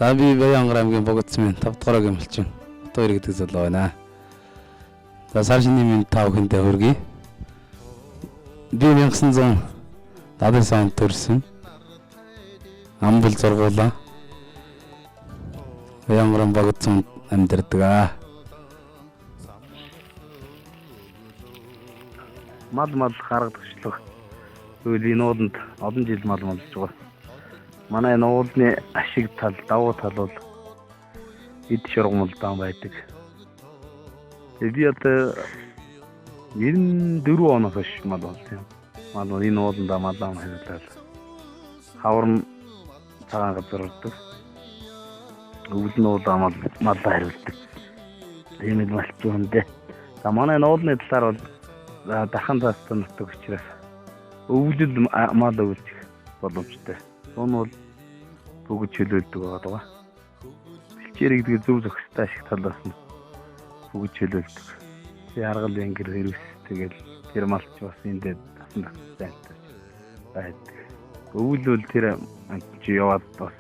За би Баянгар аймгийн Богдсмын 5 дугаар гэмэлчин Тойр гэдэг залуу байна. За сар шинийн минь 5 хүнтэй хүргэе. Би 1970 онд төрсөн. Амбал зургуулаа. Баянгар Богдсманд амьдардаг. Мал харагдагчлах. Үгүй нууданд олон жил мал малж байгаа. Манай нуудны ашиг тал, давуу тал бол эд шургамлдаан байдаг. Би одоо 94 оноос хойш мал болсон юм. Мал энэ нууданда малаа хариулаад хаврын цагаан газар урдаг. Өвөл нуудаа мал хариулдаг. Тийм л малчсан дээ. За манай нуудны талаар бол дахан застан нутаг учраас өвлөл мал өвлөх боломжтой. Он бол бүгд чөлөөлдөг байгаа. Бэлчээр гэдэг зөв зохистой ашиг талаас нь бүгд чөлөөлдөг. Яргал янгэр хэрвс тэгэл тэр малч бас эндээ тасан тастай байдаг. Өвлөл тэр чи яваад бас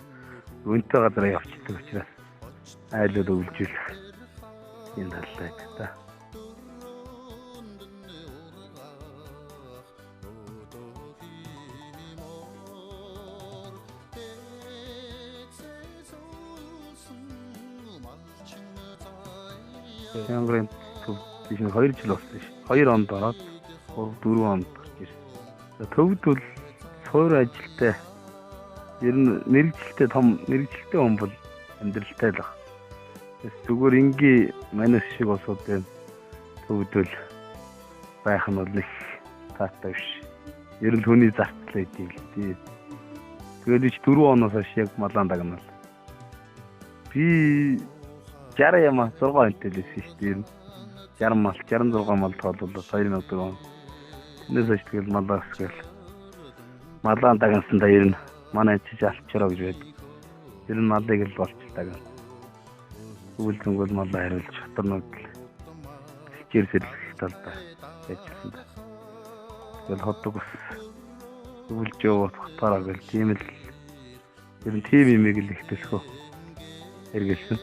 өнтэй газар явчихдаг учраас айлууд өвлжүүлэх энэ талтай та. Янгарын тийш 2 жил болсон ш. 2 онд ороод 4 онд гарч ирсэн. Төвд бол суур ажилтай ер нь мэрэгчлээ том мэрэгчлээ хүн бол амьдралтай л баг. Зүгээр ингийн манайс шиг болсод байна. Төвд бол байх нь бол их таатай биш. Ер нь түүний зарцлаа идэв л тий. Тэгээд ч 4 оноос хойш яг малаан дагнал. Би 60 яма 6 онтой л байсан шүү дээ. 60 мал 66 мал тооллоо 2004 он. Тэрнээс хойш тэгэл малаас гэл малаан дагнасандаа ер нь манай чиж алчраа гэж байдаг. Ер нь малыг л болчихдаг. Өвөлзөнгөл бол малаа хариулж шатрнууд хичээр сэлгэх талдаа ажилласан да. Тэгэл хотдог ус өвөлж явах татараа гэл тийм л ер нь тийм юм ийг л ихтэйхөө эргэлсэн.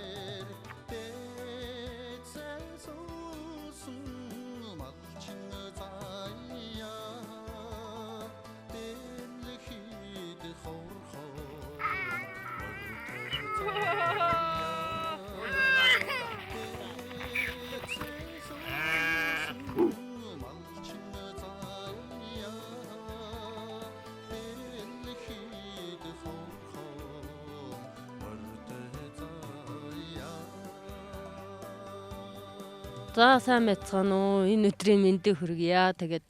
За сайн байцгаана уу. Энэ өдрийн мэндийг хүргье. Тэгээд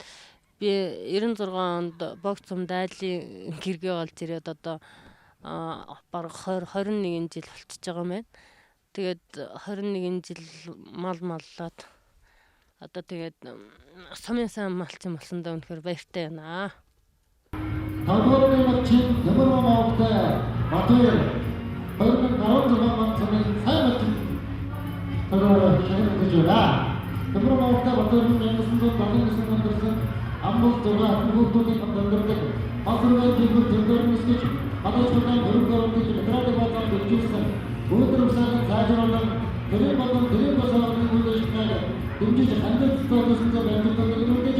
би 96 онд Богдсум дайлын гэргээ олж ирээд одоо бараг 21 жил болчихж байгаа юм байна. Тэгээд 21 жил маллаад одоо тэгээд сумын сайн малчин болсондоо үнэхээр баяртай байна. Тагоорын малчин Дэмэрмаа маавтай Батэр 2016 онд сумын сайн малчин Тагоорын шагнаж байна. Дэмэрмаа маавтай Батэр 1979 онд төрсөн амбал зураг хүүхдүүдийн хамтардаг асрын дэвгэр тэмдэрнэс гэж хадгалсан хөрөнгө оруулалтын материалын базар бичсэн. Өнөөдөр уусаад цаашруулан тэрээр болон тэрээр босооны үйлчлэгээ дэмжиж хандаж тооцсон баримтууд өгүүлж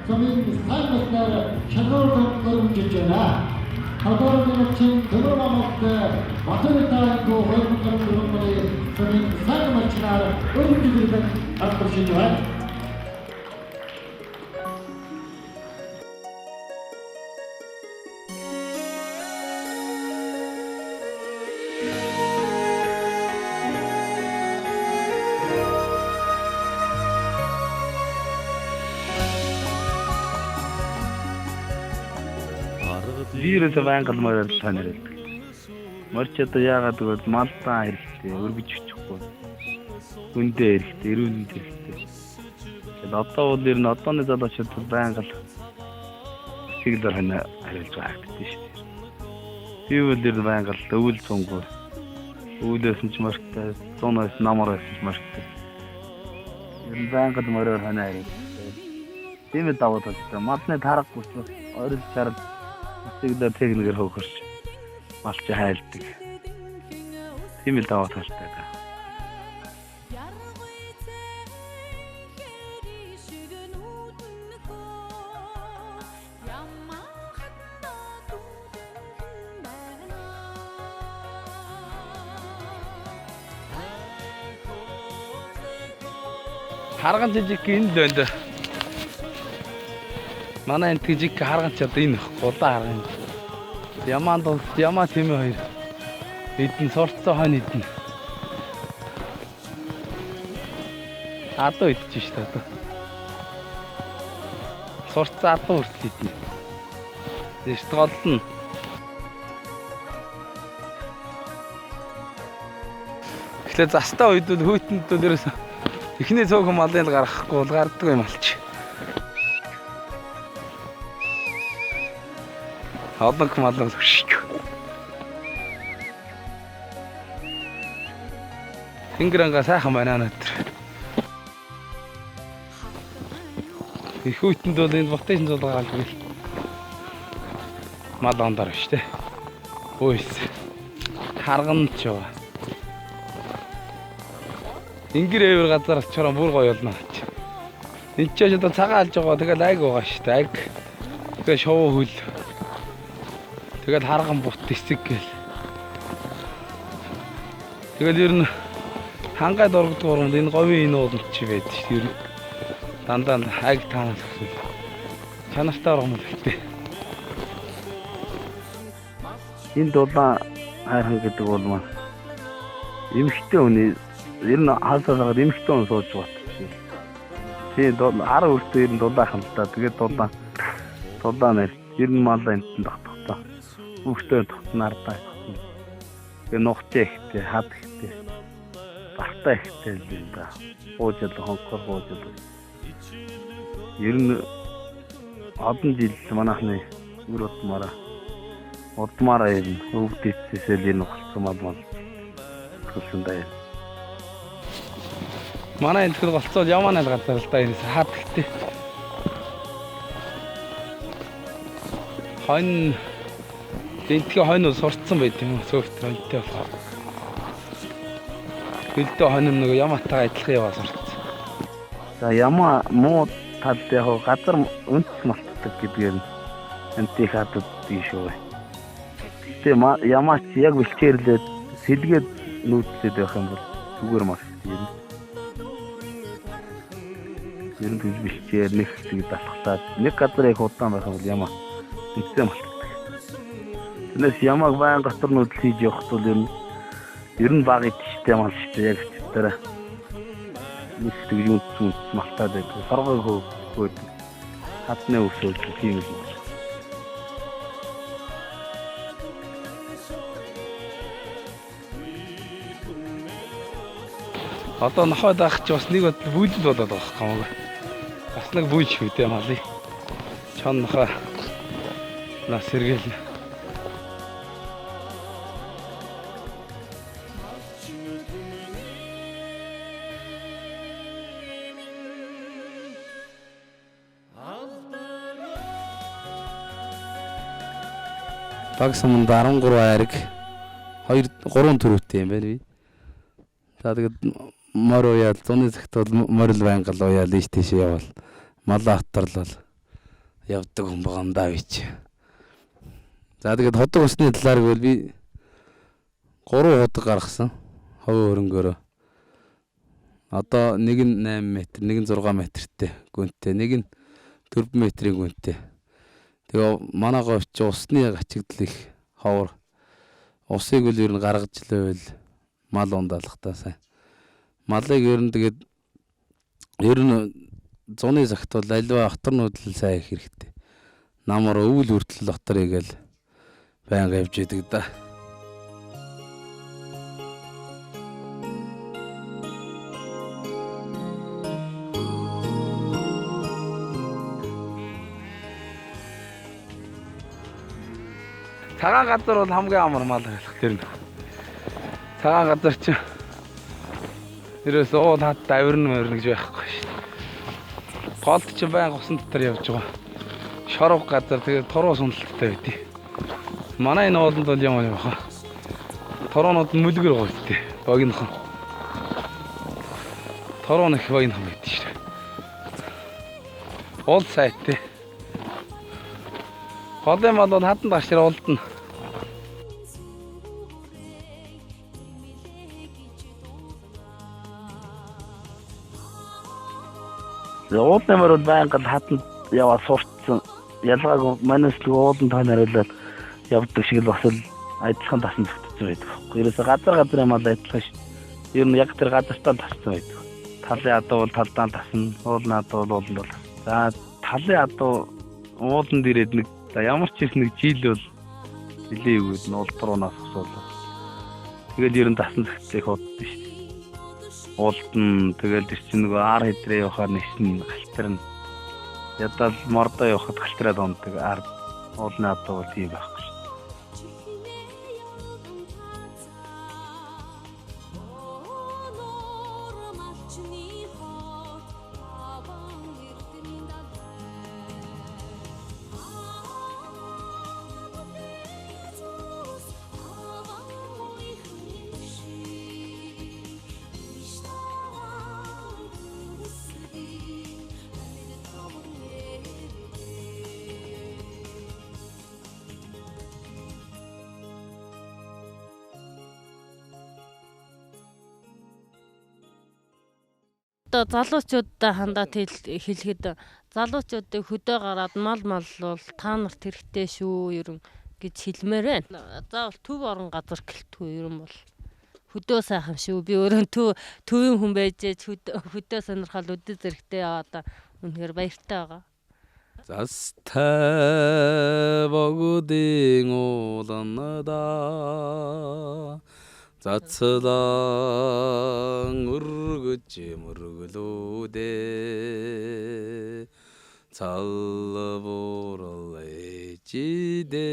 сумын сайн малчнаар шагнуулсан өргөжж байна. Тагоорын малчин Дэмэрмаа маавтай Батэртай 2014 оны сумын сайн малчнаар өргөжж алдаршиж байна. Вирус байнгал морил танил. Морчод яагаад гэвэл малдаа хэрэгтэй, өргөж өчөхгүй. Хүндээ хэрэгтэй, эрүүнд хэрэгтэй. Тэгээд одоо бол ер нь одооны залуучууд байнгал чиглэлээр хана хариулж байгаа гэдэг шүү дээ. Би бол ер нь байнгал өвөл цунгуу. Өвлөөс нь ч морьтой, цуунаас намараас ч морьтой. Ер нь байнгал морил хана хариулж. Тийм ээ давуу талтай. Малны тарахгүй ч орил чарал Тэгдэ техникээр хөөхөрч малч хайлдаг. Тийм л даваа талтай. Харган жижиг энэ л байна. Манай энэ жижиг харган ч одоо энэ гудаа харган. Ямаа тийм хоёр. Эдэн сурцсан хойно эдэн. Адуу идэж шүү дээ. Сурцсан адуу хүртэл эдэн. Тэш голлно. Тэгэхээр застаа үед бол хүйтэнд бол ерөөсөө эхний цөөхөн малын л гаргахгүй бол гарддаг юм алч. Однок мал л хөшиг. Тэнгэрэнга сайхан байна өнөөдөр. Их хүйтэнд бол энэ ботын зулгаал гэл мал ондор штэ. Өөс. Харган ч ёо. Ингэр эвэр газар очроо бүр гоё болно. Энд ч одоо цагаан алж байгаа. Тэгэл айг байгаа шүү дээ. Айг. Тэгээ шоу хөл. Тэгэл харган бут эсэг гэл. Тэгэл ер нь хангай дургдаг урмд энэ говийн энэ уулч байд шүү дээ. Дандаа айг таанал хөл. Чанартай урмд гэдэг. Энэ дулаан хайрхан гэдэг бол маа эмхтэй хүний ер нь хаалцаагаар эмхтэй хүн сууж бат. Тийм 10 өртөө ер нь дулаахан л та. Тэгээд дулаан нэр ер нь малаа энтэн тогтохтой. Хүүхдээ тогтнаар та. Тэгээд нухтай ихтэй, хад ихтэй. Бартаа ихтэй л юм да. Уужил хонхор уужил. Ер нь одон жил манайхны үр удмаараа ер нь өвдөцсөл энэ болсон мал төлсөн даа. Манай энэ төр голцоо ямаа нэг газар л да энэ хаад ихтэй. Хон тентгийн хонь сурцсан байт юм уу сөөхт хоньтой болохоор. Хөлдөө хонь нэг ямаатайгаа адилхан яваа сурцсан. За ямаа муу тал яг газар өнц малтдаг гэдгээр нь энтих хадад тийшөө. Гэтэ ямаач яг бэлчээрлээд сэлгээд нүүдлээд байх юм бол зүгээр маш юм. Ер нь бэлчээр нэг тэг далхлаад нэг газар яг удаан байх юм бол ямаа үнцээ малтдаг. Тэрнээс ямааг баян гатар нүүдэл хийж явах бол ер нь баг идчихтэй мал шүү дээ яг тэр. Нэг тэг юм малтаад байдаг. Саргой хөөд хатны өсөж тийм л. Одоо нохойд авах чи бас нэг бод бүлд болоод байгаа юм. Бас нэг бүлж шүү дээ малыг. Чон нохой нас сэргээл. Багсамд 13 айраг 2-3 төрөвтэй юм байна би. За тэгээд мор уяал зуны цагт бол морил байнгал уяал ийш тийш явал мал автарлал явдаг хүн байгаа юм даа бич. За тэгээд ходог усны талаар гэвэл би 3 ходог гаргасан. Ховын хөрөнгөөрөө. Одоо нэг нь 8 м, нэг нь 6 м-тэй гүнтэй, нэг нь 4 м-ийн гүнтэй. Тэгээ манай говьч усны гачигдал их ховор. Усыг үл ер нь гаргаж лээвэл мал ундаалах та сайн. Малыг ер нь тэгээд ер нь зуны цагт бол аливаа хатар нүүдэл сайн их хэрэгтэй. Намар өвөл хүртэл дотор игээл байнга явж идэг да. Цагаан газар бол хамгийн амар мал байлах тэр нь. Цагаан газар чи ерөөсөө уул хат авирна гэж байхгүй шүү. Голд чи баян усан дотор явж байгаа. Шорог газар тэгээд туруу сундалттай байдий. Манай энэ ууланд бол юм байна. Торгонууд нь мүлгэр байгаа шүү дээ. Богинохон. Торгон их богинохон байдаг шүү дээ. Ол сайтай. Голын мал бол хатан гашир олдно. Уулнамар бол байнга хатанд яваад сурцсан. Ялгаагүй манайс л уулан тань хариулаад явдаг шиг л бас л адилхан тасан зүгтсэн байдаг. Ерөөсө газар мал адилхан шүү. Ер нь яг тэр газартаа тассан байдаг. Талын адуу бол талдаа тасна, уулын адуу бол ууланд бол. За талын адуу ууланд ирээд нэг ямар ч их нэг жил бол нилээ өгөөд нь улбаруунаас асуулаа. Тэгэл ер нь тасан зүгтээ их удаа шүү. Уултан тэгэл тэр чинь нөгөө ар хэдрээ явахаар нэгсэн галтарна. Ядал мордоо явахад галтараад ондог ар уулны адуу бол тийм байхгүй шүү. Одоо залуучуудаа хандаад хэлэхэд залуучуудыг хөдөө гараад мал бол та нарт хэрэгтэй шүү ерөн гэж хэлмээр байна. Заавал төв орон газар гэлтгүй ерөн бол хөдөө сайхан шүү. Би өөрөө төвийн хүн байжээж хөдөө сонирхол өдөө зэрэгтэй яваад үнэхээр баяртай байгаа. Застай богдын ууланада Цацлан өргөж мөргөлөөдэ цалбурал ээжидэ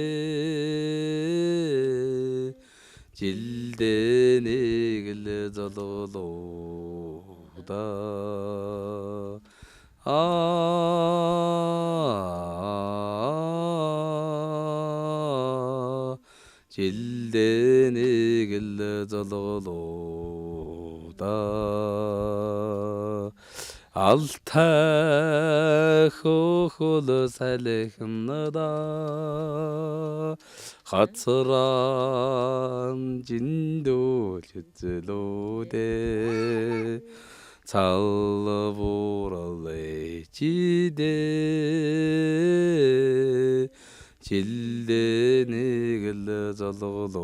жилдэнэг л зололоуда жилдэнэг л зололоуда алтай хөхөл салхинада хацран жиндөл зэлөөдэ цалбурал ээжидэ жилдэнэг л зололоуда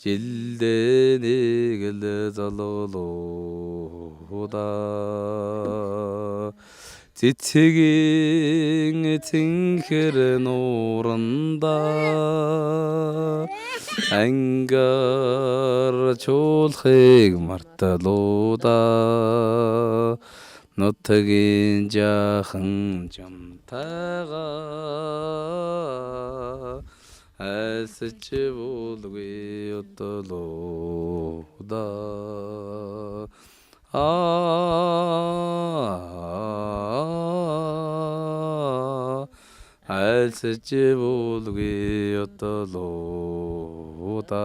жилдэнэг л зололоуда цэцгийн цэнхэр нууранда ангар чуулахыг марталуда нутгийн жахан жамтайгаа айсч булгүй өтөлуда айсч булгүй өтөлуда